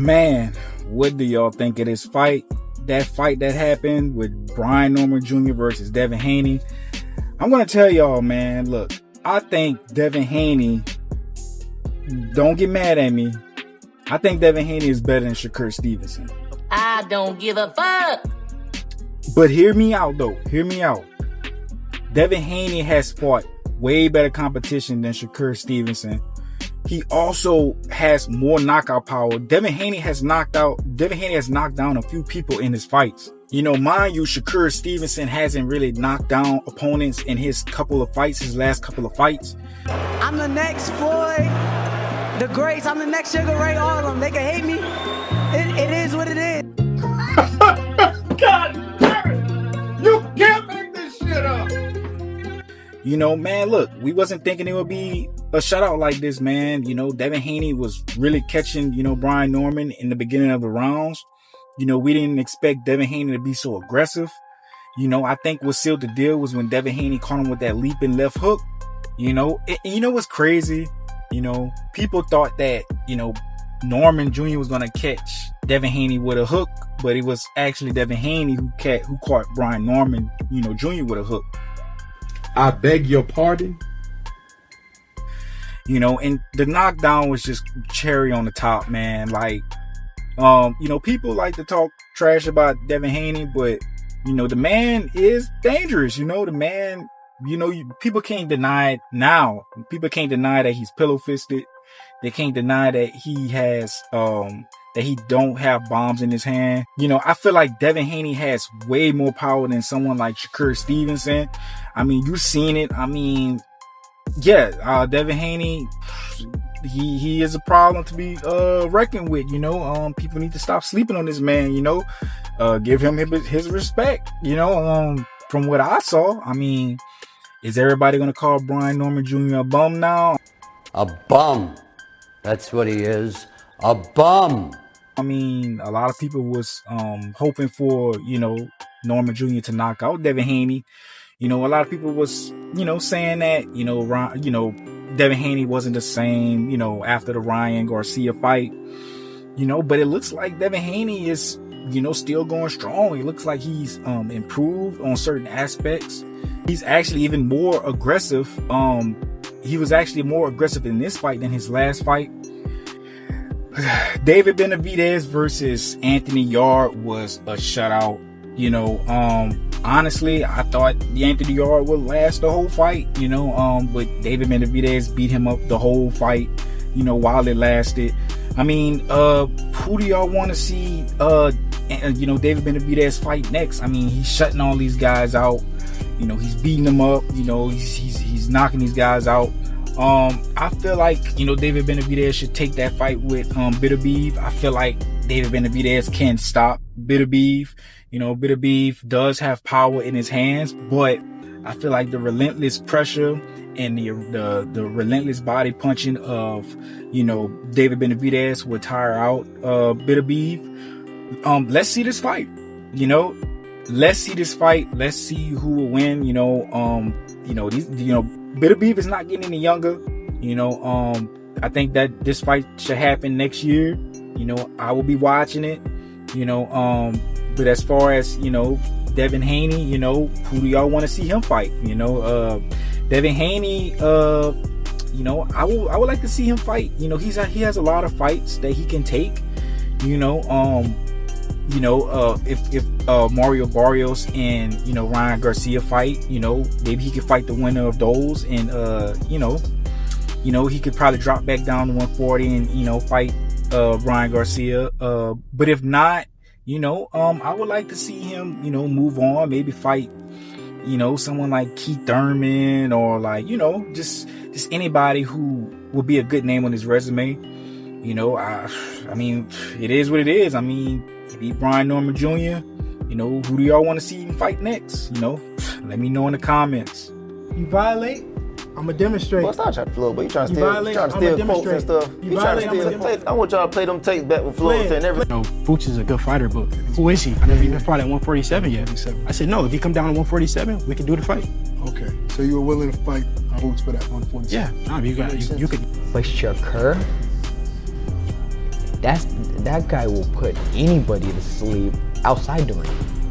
Man, what do y'all think of this fight? That fight that happened with Brian Norman Jr. versus Devin Haney. I'm going to tell y'all, man, look, I think Devin Haney, don't get mad at me, I think Devin Haney is better than Shakur Stevenson. I don't give a fuck. But hear me out, though. Hear me out. Devin Haney has fought way better competition than Shakur Stevenson. He also has more knockout power. Devin Haney has knocked down a few people in his fights. You know, mind you, Shakur Stevenson hasn't really knocked down opponents in his last couple of fights. I'm the next Floyd, the greats. I'm the next Sugar Ray, all of them. They can hate me. It is what it is. God damn it! You can't make this shit up! You know, man, look, we wasn't thinking it would be a shutout like this, man. You know, Devin Haney was really catching, Brian Norman in the beginning of the rounds. You know, we didn't expect Devin Haney to be so aggressive. You know, I think what sealed the deal was when Devin Haney caught him with that leaping left hook. You know, you know what's crazy? You know, people thought that, Norman Jr. was going to catch Devin Haney with a hook, but it was actually Devin Haney who caught Brian Norman, Jr. with a hook. I beg your pardon? And the knockdown was just cherry on the top, man. Like, people like to talk trash about Devin Haney, but, the man is dangerous. The man, people can't deny it now. People can't deny that he's pillow fisted. They can't deny that he has, that he don't have bombs in his hand. I feel like Devin Haney has way more power than someone like Shakur Stevenson. I mean, you've seen it. I mean, yeah, Devin Haney, he is a problem to be reckoned with. People need to stop sleeping on this man. Give him his respect. From what I saw, I mean, is everybody gonna call Brian Norman Jr. a bum now? A bum. That's what he is. A bum. I mean, a lot of people was hoping for Norman Jr. to knock out Devin Haney. A lot of people was saying that Devin Haney wasn't the same after the Ryan Garcia fight. But it looks like Devin Haney is still going strong. It looks like he's improved on certain aspects. He's actually even more aggressive. He was actually more aggressive in this fight than his last fight. David Benavidez versus Anthony Yarde was a shutout. Honestly, I thought Anthony Yarde would last the whole fight, but David Benavidez beat him up the whole fight, while it lasted. I mean, who do y'all want to see, David Benavidez fight next? I mean, he's shutting all these guys out. He's beating them up. He's knocking these guys out. I feel like, David Benavidez should take that fight with Benavidez. I feel like David Benavidez can stop Benavidez. Benavidez does have power in his hands, but I feel like the relentless pressure and the relentless body punching of, David Benavidez would tire out Benavidez. Let's see this fight. Let's see this fight. Let's see who will win. Benavidez is not getting any younger. I think that this fight should happen next year. I will be watching it. But as far as Devin Haney, who do y'all want to see him fight? Devin Haney, I would like to see him fight. He has a lot of fights that he can take. If Mario Barrios and Ryan Garcia fight, maybe he could fight the winner of those, and he could probably drop back down to 140 and fight Ryan Garcia. But if not, I would like to see him move on, maybe fight someone like Keith Thurman, or like just anybody who will be a good name on his resume. I mean, it is what it is. I mean, he beat Brian Norman Jr. Who do y'all want to see him fight next? Let me know in the comments. You violate, I'm gonna demonstrate. Well, stop trying to flow, but you trying to steal quotes and stuff. You trying to steal. I want y'all to play them tapes back with Floyd and everything. Fuchs is a good fighter, but who is he? I never even fought at 147 yet. I said, no, if he come down to 147, we can do the fight. Okay, so you were willing to fight Fuchs for that 147? Yeah, you could. Wait, Shakur? that guy will put anybody to sleep outside the ring.